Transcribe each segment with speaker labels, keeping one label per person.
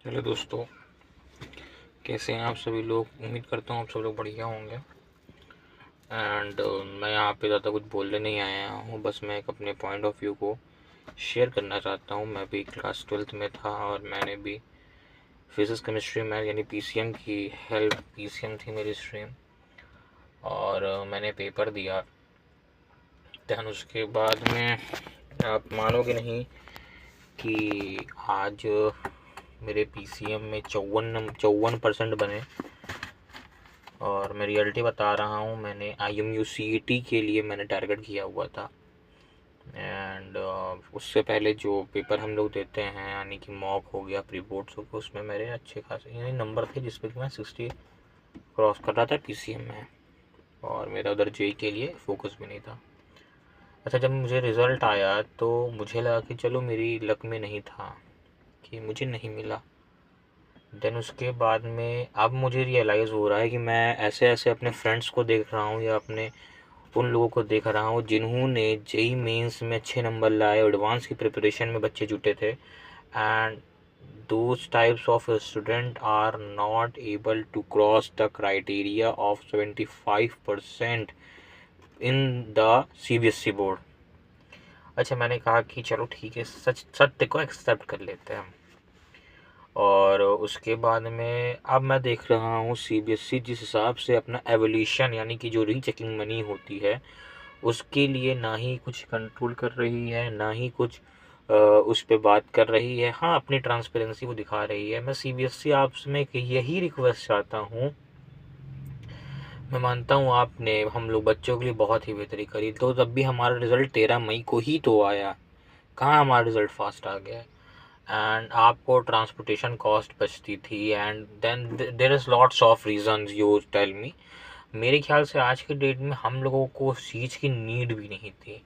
Speaker 1: Hello दोस्तों, कैसे हैं आप सभी लोग। उम्मीद करता हूँ आप सब लोग बढ़िया होंगे। एंड मैं यहाँ पे ज़्यादा कुछ बोलने नहीं आया हूँ, बस मैं एक अपने पॉइंट ऑफ व्यू को शेयर करना चाहता हूँ। मैं भी क्लास 12th में था और मैंने भी फिज़िक्स केमिस्ट्री में यानी पीसीएम की हेल्प, पीसीएम थी मेरी स्ट्रीम, और मैंने पेपर दिया। दैन उसके बाद में आप मानोगे नहीं कि आज मेरे पीसीएम में 54% बने। और मैं रियलिटी बता रहा हूँ, मैंने IMU CET के लिए मैंने टारगेट किया हुआ था। एंड उससे पहले जो पेपर हम लोग देते हैं यानी कि मॉक हो गया, प्री बोर्ड्स हो गया, उसमें मेरे अच्छे खासे यानी नंबर थे जिस पे कि मैं 60 क्रॉस कर रहा था पीसीएम में। और मेरा उधर जेई के लिए फोकस भी नहीं था। अच्छा, जब मुझे रिज़ल्ट आया तो मुझे लगा कि चलो मेरी लक में नहीं था कि मुझे नहीं मिला। देन उसके बाद में अब मुझे रियलाइज़ हो रहा है कि मैं ऐसे ऐसे अपने फ्रेंड्स को देख रहा हूँ या अपने उन लोगों को देख रहा हूँ जिन्होंने जेई मेंस में अच्छे नंबर लाए, एडवांस की प्रिपरेशन में बच्चे जुटे थे। And those types of student are not able to cross the criteria of 75% in the CBSE board. अच्छा, मैंने कहा कि चलो ठीक है, सत्य को एक्सेप्ट कर लेते हैं हम। और उसके बाद में अब मैं देख रहा हूँ CBSE जिस हिसाब से अपना एवोल्यूशन यानी कि जो रीचेकिंग मनी होती है उसके लिए ना ही कुछ कंट्रोल कर रही है, ना ही कुछ उस पर बात कर रही है। हाँ, अपनी ट्रांसपेरेंसी वो दिखा रही है। मैं CBSE आपसे यही रिक्वेस्ट चाहता हूँ। मैं मानता हूँ आपने हम लोग बच्चों के लिए बहुत ही बेहतरी करी, तो तब भी हमारा रिज़ल्ट 13 मई को ही तो आया। कहाँ हमारा रिज़ल्ट फास्ट आ गया। एंड आपको ट्रांसपोर्टेशन कॉस्ट बचती थी। And then there is lots of reasons you tell me. मेरे ख्याल से आज के डेट में हम लोगों को उस चीज़ की नीड भी नहीं थी।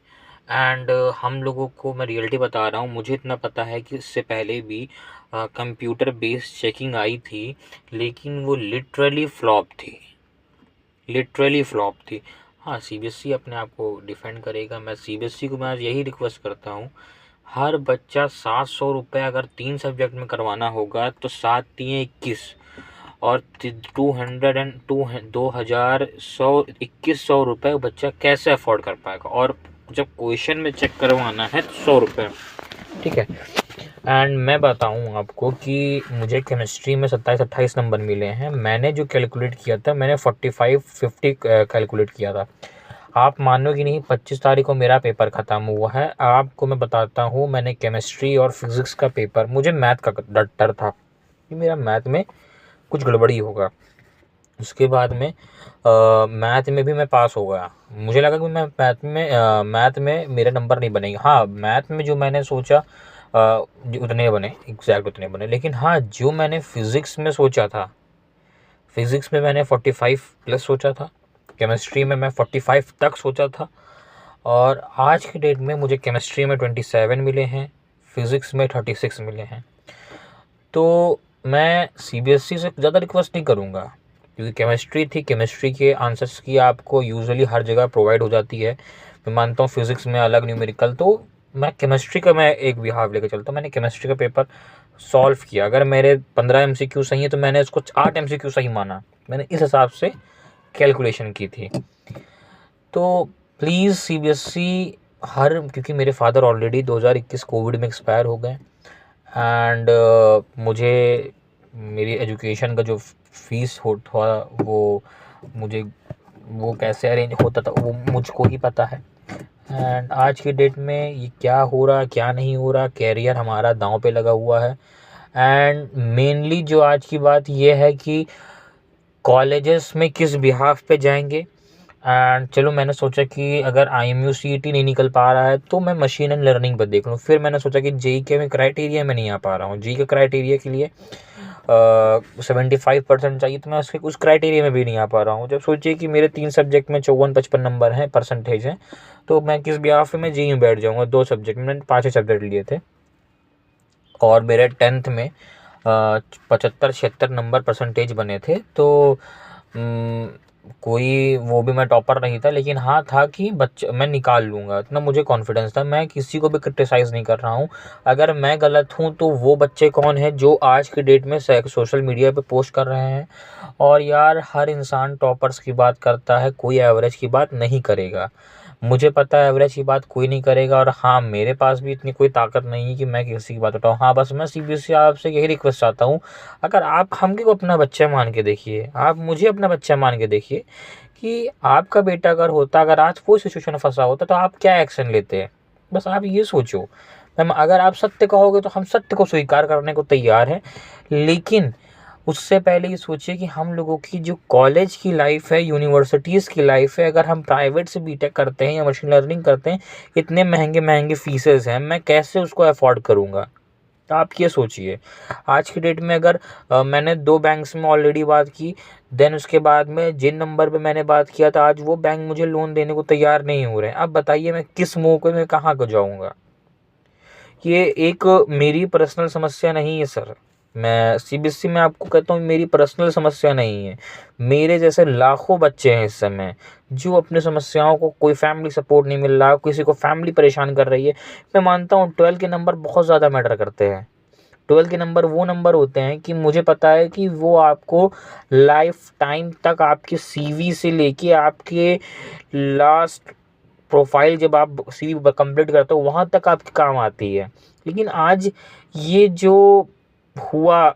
Speaker 1: एंड हम लोगों को, मैं रियलिटी बता रहा हूँ, मुझे इतना पता है कि इससे पहले भी कंप्यूटर बेस्ड चेकिंग आई थी, लेकिन वो लिटरली फ्लॉप थी, लिटरली फ्लॉप थी। हाँ, CBSE अपने आप को डिफेंड करेगा। मैं CBSE को मैं आज यही रिक्वेस्ट करता हूँ, हर बच्चा 700 रुपये अगर 3 सब्जेक्ट में करवाना होगा तो 7×3=21 और 2100 बच्चा कैसे अफोर्ड कर पाएगा। और जब क्वेश्चन में चेक करवाना है तो 100 रुपये, ठीक है। एंड मैं बताऊं आपको कि मुझे केमिस्ट्री में 27-28 नंबर मिले हैं। मैंने जो कैलकुलेट किया था, मैंने 45-50 कैलकुलेट किया था। आप मानोगे नहीं, 25 तारीख को मेरा पेपर ख़त्म हुआ है। आपको मैं बताता हूँ, मैंने केमिस्ट्री और फिज़िक्स का पेपर, मुझे मैथ का डर था कि मेरा मैथ में कुछ गड़बड़ी होगा। उसके बाद में मैथ में भी मैं पास हो गया। मुझे लगा कि मैं मैथ में मेरे नंबर नहीं बनेंगे। हाँ, मैथ में जो मैंने सोचा उतने बने, एग्जैक्ट उतने बने। लेकिन हाँ, जो मैंने फिज़िक्स में सोचा था, फिज़िक्स में मैंने 45 प्लस सोचा था, केमिस्ट्री में मैं 45 तक सोचा था। और आज की डेट में मुझे केमिस्ट्री में 27 मिले हैं, फिज़िक्स में 36 मिले हैं। तो मैं CBSE से ज़्यादा रिक्वेस्ट नहीं करूँगा, क्योंकि केमिस्ट्री थी, केमिस्ट्री के आंसर्स की आपको यूजुअली हर जगह प्रोवाइड हो जाती है। मैं मानता हूँ फिज़िक्स में अलग न्यूमेरिकल, तो मैं केमिस्ट्री का मैं एक बिहाव लेकर चलता हूँ। मैंने केमिस्ट्री का पेपर सॉल्व किया। अगर मेरे 15 MCQ सही है तो मैंने उसको 8 MCQ सही माना। मैंने इस हिसाब से कैलकुलेशन की थी। तो प्लीज़ CBSE क्योंकि मेरे फादर ऑलरेडी 2021 कोविड में एक्सपायर हो गए। एंड मुझे मेरी एजुकेशन का जो फीस था वो मुझे वो कैसे अरेंज होता था वो मुझको ही पता है। एंड आज की डेट में ये क्या हो रहा, क्या नहीं हो रहा, कैरियर हमारा दांव पे लगा हुआ है। एंड मेनली जो आज की बात ये है कि कॉलेजेस में किस बिहाफ पे जाएंगे। एंड चलो, मैंने सोचा कि अगर IMU CET नहीं निकल पा रहा है तो मैं मशीन एंड लर्निंग पर देख लूँ। फिर मैंने सोचा कि जेई के में क्राइटेरिया में नहीं आ पा रहा हूँ, जेई के क्राइटेरिया के लिए 75% चाहिए, तो मैं उसके उस क्राइटेरिया में भी नहीं आ पा रहा हूँ। जब सोचिए कि मेरे 3 सब्जेक्ट में 54-55 नंबर हैं, परसेंटेज हैं, तो मैं किस बिहाफ में जेई में बैठ जाऊँगा। 2 सब्जेक्ट में मैंने 5 सब्जेक्ट लिए थे और मेरे 10th में 75-76 नंबर परसेंटेज बने थे। तो कोई वो भी मैं टॉपर नहीं था, लेकिन हाँ था कि बच्चे मैं निकाल लूँगा, इतना मुझे कॉन्फिडेंस था। मैं किसी को भी क्रिटिसाइज़ नहीं कर रहा हूँ। अगर मैं गलत हूँ तो वो बच्चे कौन हैं जो आज की डेट में सोशल मीडिया पे पोस्ट कर रहे हैं। और यार हर इंसान टॉपर्स की बात करता है, कोई एवरेज की बात नहीं करेगा। मुझे पता है एवरेज की बात कोई नहीं करेगा, और हाँ मेरे पास भी इतनी कोई ताकत नहीं है कि मैं किसी की बात उठाऊँ। हाँ बस मैं सीबीएसई आपसे यही रिक्वेस्ट चाहता हूँ, अगर आप हमको को अपना बच्चा मान के देखिए, आप मुझे अपना बच्चा मान के देखिए कि आपका बेटा अगर होता, अगर आज वो सिचुएशन में फंसा होता तो आप क्या एक्शन लेते हैं। बस आप ये सोचो मैम, अगर आप सत्य कहोगे तो हम सत्य को स्वीकार करने को तैयार हैं, लेकिन उससे पहले ये सोचिए कि हम लोगों की जो कॉलेज की लाइफ है, यूनिवर्सिटीज़ की लाइफ है, अगर हम प्राइवेट से बीटेक करते हैं या मशीन लर्निंग करते हैं, इतने महंगे महंगे फीसेस हैं, मैं कैसे उसको अफोर्ड करूँगा। तो आप ये सोचिए आज की डेट में अगर मैंने 2 बैंक्स में ऑलरेडी बात की, देन उसके बाद में जिन नंबर पे मैंने बात किया था आज वो बैंक मुझे लोन देने को तैयार नहीं हो रहे हैं। अब बताइए मैं किस मुँह पे मैं कहाँ को जाऊँगा। ये एक मेरी पर्सनल समस्या नहीं है सर, मैं सीबीएसई में आपको कहता हूँ मेरी पर्सनल समस्या नहीं है। मेरे जैसे लाखों बच्चे हैं इस समय जो अपनी समस्याओं को, कोई फैमिली सपोर्ट नहीं मिल रहा, किसी को फैमिली परेशान कर रही है। मैं मानता हूँ 12 के नंबर बहुत ज़्यादा मैटर करते हैं। 12 के नंबर वो नंबर होते हैं कि मुझे पता है कि वो आपको लाइफ टाइम तक आपके सीवी से लेके आपके लास्ट प्रोफाइल जब आप सीवी कंप्लीट करते हो वहाँ तक आपके काम आती है। लेकिन आज ये जो हुआ,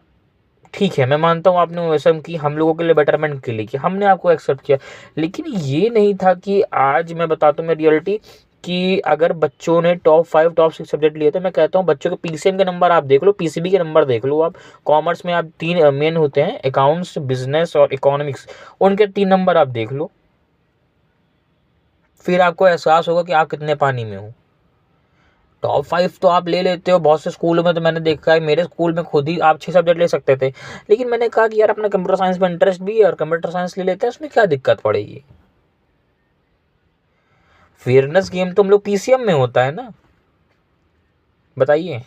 Speaker 1: ठीक है मैं मानता हूँ आपने वैसा कि हम लोगों के लिए बेटरमेंट के लिए कि हमने आपको एक्सेप्ट किया, लेकिन ये नहीं था कि आज मैं बताता हूँ मैं रियलिटी कि अगर बच्चों ने टॉप 5 टॉप 6 सब्जेक्ट लिए थे, मैं कहता हूँ बच्चों के पीसीएम के नंबर आप देख लो, पीसीबी के नंबर देख लो। आप कॉमर्स में आप 3 मेन होते हैं, अकाउंट्स, बिजनेस और इकोनॉमिक्स, उनके 3 नंबर आप देख लो, फिर आपको एहसास होगा कि आप कितने पानी में हो। टॉप 5 तो आप ले लेते हो, बहुत से स्कूलों में तो मैंने देखा है, मेरे स्कूल में खुद ही आप 6 सब्जेक्ट ले सकते थे, लेकिन मैंने कहा कि यार अपना कंप्यूटर साइंस में इंटरेस्ट भी है और कंप्यूटर साइंस ले लेते हैं, उसमें क्या दिक्कत पड़ेगी। फेयरनेस गेम तो हम लोग पीसीएम में होता है ना, बताइए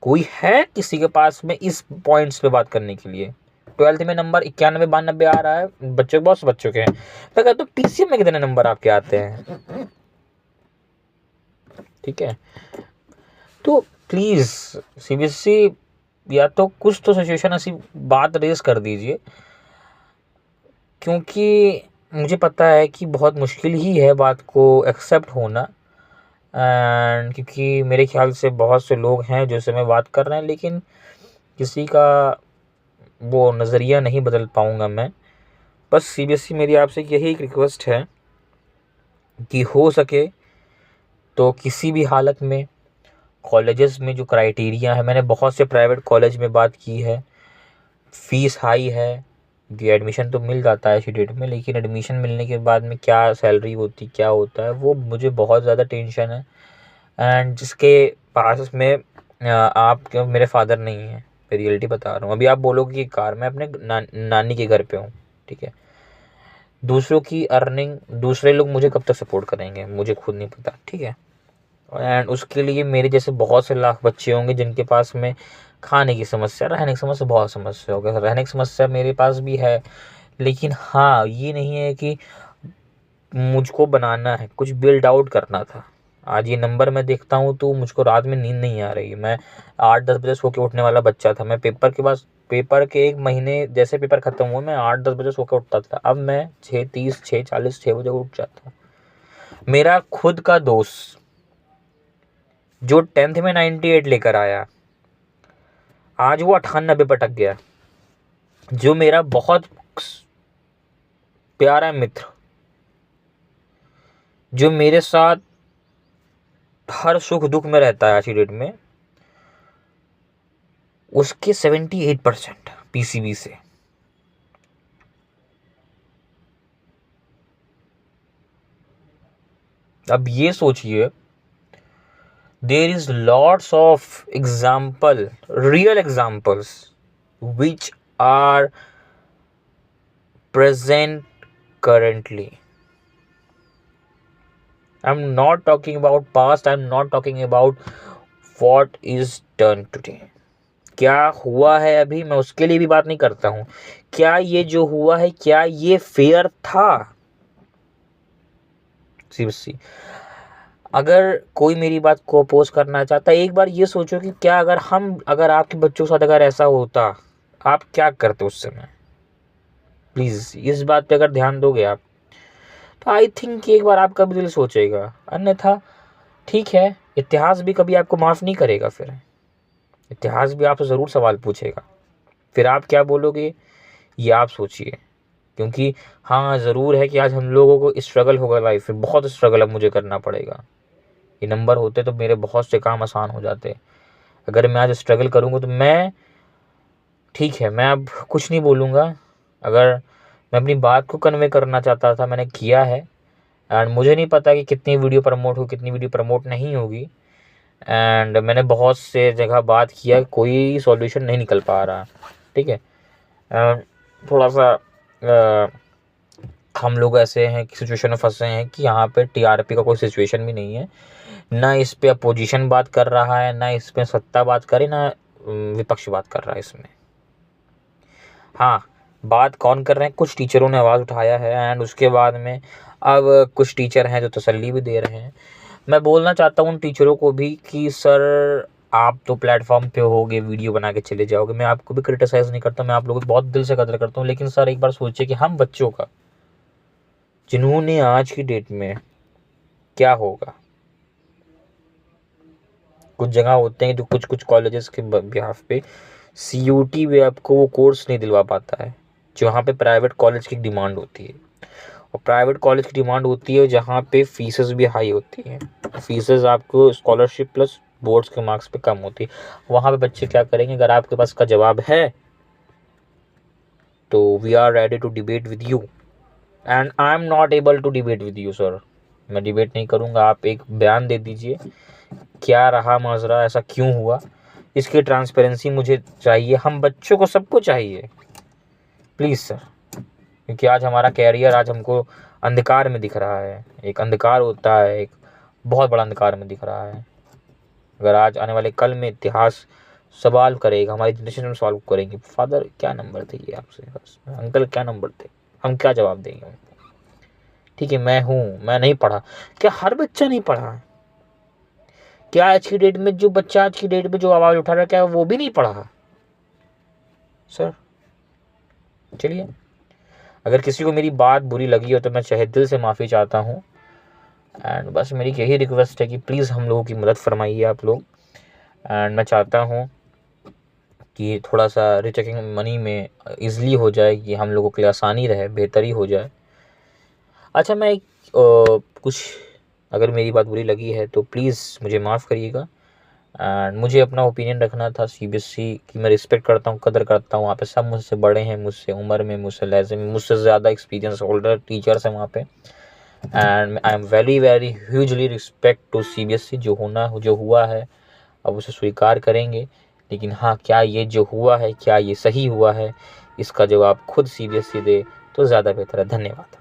Speaker 1: कोई है किसी के पास में इस पॉइंट्स पे बात करने के लिए। 12th में नंबर 91-92 आ रहा है बच्चों, बहुत से बच्चों के हैं, मैं कहता हूँ पीसीएम में कितने नंबर आपके आते हैं। ठीक है, तो प्लीज़ सीबीएसई या तो कुछ तो सिचुएशन ऐसी बात रेस कर दीजिए, क्योंकि मुझे पता है कि बहुत मुश्किल ही है बात को एक्सेप्ट होना, एंड क्योंकि मेरे ख्याल से बहुत से लोग हैं जो इससे मैं बात कर रहे हैं, लेकिन किसी का वो नज़रिया नहीं बदल पाऊँगा मैं। बस सीबीएसई मेरी आपसे यही एक रिक्वेस्ट है कि हो सके तो किसी भी हालत में कॉलेजेस में जो क्राइटेरिया है, मैंने बहुत से प्राइवेट कॉलेज में बात की है, फ़ीस हाई है, कि एडमिशन तो मिल जाता है इसी डेट में, लेकिन एडमिशन मिलने के बाद में क्या सैलरी होती, क्या होता है, वो मुझे बहुत ज़्यादा टेंशन है। एंड जिसके पास में आप क्यों, मेरे फादर नहीं है, मैं रियलिटी बता रहा हूँ। अभी आप बोलोगे कि कार, मैं अपने नानी के घर पे हूँ, ठीक है। दूसरों की अर्निंग, दूसरे लोग मुझे कब तक सपोर्ट करेंगे मुझे खुद नहीं पता, ठीक है। एंड उसके लिए मेरे जैसे बहुत से लाख बच्चे होंगे जिनके पास में खाने की समस्या, रहने की समस्या, बहुत समस्या होगी। रहने की समस्या मेरे पास भी है, लेकिन हाँ ये नहीं है कि मुझको बनाना है, कुछ बिल्ड आउट करना था। आज ये नंबर मैं देखता हूँ तो मुझको रात में नींद नहीं आ रही है। मैं 8-10 बजे सो के उठने वाला बच्चा था, मैं पेपर के 1 महीने जैसे पेपर खत्म हुआ मैं 8-10 बजे सो के उठता था, अब मैं 6:30, 6:40, 6 बजे उठ जाता हूँ। मेरा खुद का दोस्त जो 10th में 98 लेकर आया, आज वो 98 पर अटक गया। जो मेरा बहुत प्यारा मित्र, जो मेरे साथ हर सुख दुख में रहता है आज की डेट में, उसके 78% पीसीबी से। अब ये सोचिए, there is lots of example, real examples which are present currently. I'm not talking about past, I'm not talking about what is done today. क्या हुआ है अभी मैं उसके लिए भी बात नहीं करता हूँ। क्या ये जो हुआ है क्या ये फेयर था? सीरियसली अगर कोई मेरी बात को अपोज करना चाहता है, एक बार ये सोचो कि क्या अगर आपके बच्चों के साथ अगर ऐसा होता, आप क्या करते उस समय? प्लीज़ इस बात पे अगर ध्यान दोगे आप, तो आई थिंक एक बार आपका भी दिल सोचेगा। अन्यथा ठीक है, इतिहास भी कभी आपको माफ़ नहीं करेगा। फिर इतिहास भी आपसे ज़रूर सवाल पूछेगा। फिर आप क्या बोलोगे ये आप सोचिए। क्योंकि हाँ, ज़रूर है कि आज हम लोगों को स्ट्रगल होगा लाइफ में, बहुत स्ट्रगल अब मुझे करना पड़ेगा। ये नंबर होते तो मेरे बहुत से काम आसान हो जाते। अगर मैं आज स्ट्रगल करूँगा तो ठीक है, मैं अब कुछ नहीं बोलूँगा। अगर मैं अपनी बात को कन्वे करना चाहता था, मैंने किया है। एंड मुझे नहीं पता कि कितनी वीडियो प्रमोट हो, कितनी वीडियो प्रमोट नहीं होगी। एंड मैंने बहुत से जगह बात किया, कोई सॉल्यूशन नहीं निकल पा रहा। ठीक है, थोड़ा सा हम लोग ऐसे हैं कि सिचुएशन में फंसे हैं कि यहाँ पे टीआरपी का कोई सिचुएशन भी नहीं है। ना इस पे अपोजिशन बात कर रहा है, ना इस पे सत्ता बात करे, ना विपक्ष बात कर रहा है इसमें। हाँ, बात कौन कर रहे हैं? कुछ टीचरों ने आवाज़ उठाया है एंड उसके बाद में अब कुछ टीचर हैं जो तसल्ली भी दे रहे हैं। मैं बोलना चाहता हूँ उन टीचरों को भी कि सर आप तो प्लेटफॉर्म पे होगे, वीडियो बना के चले जाओगे। मैं आपको भी क्रिटिसाइज़ नहीं करता, मैं आप लोगों की बहुत दिल से कदर करता हूँ। लेकिन सर एक बार सोचिए कि हम बच्चों का, जिन्होंने आज की डेट में क्या होगा। कुछ जगह होते हैं जो कुछ कॉलेजेस के बिहाफ पे CUT भी आपको वो कोर्स नहीं दिलवा पाता है जो वहाँ पे प्राइवेट कॉलेज की डिमांड होती है। और प्राइवेट कॉलेज की डिमांड होती है जहाँ पे फीसेस भी हाई होती हैं। फीसेस आपको स्कॉलरशिप प्लस बोर्ड्स के मार्क्स पे कम होती है। वहाँ पे बच्चे क्या करेंगे? अगर आपके पास का जवाब है तो we are ready to debate with you and I am not able to debate with you sir. मैं डिबेट नहीं करूँगा। आप एक बयान दे दीजिए, क्या रहा माजरा, ऐसा क्यों हुआ, इसकी ट्रांसपेरेंसी मुझे चाहिए। हम बच्चों को सबको चाहिए प्लीज़ सर। क्योंकि आज हमारा कैरियर आज हमको अंधकार में दिख रहा है। एक अंधकार होता है, एक बहुत बड़ा अंधकार में दिख रहा है। अगर आज आने वाले कल में इतिहास सवाल करेगा, हमारी जनरेशन में सवाल करेंगे, फादर क्या नंबर थे ये आपसे, बस अंकल क्या नंबर थे, हम क्या जवाब देंगे उनको? ठीक है, मैं नहीं पढ़ा। क्या हर बच्चा नहीं पढ़ा? क्या आज की डेट में जो बच्चा आज की डेट में जो आवाज़ उठा रहा है, क्या वो भी नहीं पढ़ा? सर चलिए, अगर किसी को मेरी बात बुरी लगी हो तो मैं चाहे दिल से माफ़ी चाहता हूँ। एंड बस मेरी यही रिक्वेस्ट है कि प्लीज़ हम लोगों की मदद फरमाइए आप लोग। एंड मैं चाहता हूँ कि थोड़ा सा रीचेकिंग मनी में ईज़िली हो जाए, कि हम लोगों के लिए आसानी रहे, बेहतरी हो जाए। अच्छा, मैं कुछ अगर मेरी बात बुरी लगी है तो प्लीज़ मुझे माफ़ करिएगा। एंड मुझे अपना ओपिनियन रखना था। CBSE की मैं रिस्पेक्ट करता हूँ, कदर करता हूँ। वहाँ पे सब मुझसे बड़े हैं, मुझसे उम्र में, मुझसे लहजे में, मुझसे ज़्यादा एक्सपीरियंस होल्डर टीचर्स हैं वहाँ पे। And I am very very hugely respect to CBSE। जो हुआ है अब उसे स्वीकार करेंगे। लेकिन हाँ, क्या ये जो हुआ है क्या ये सही हुआ है, इसका जवाब खुद CBSE दे तो ज़्यादा बेहतर है। धन्यवाद।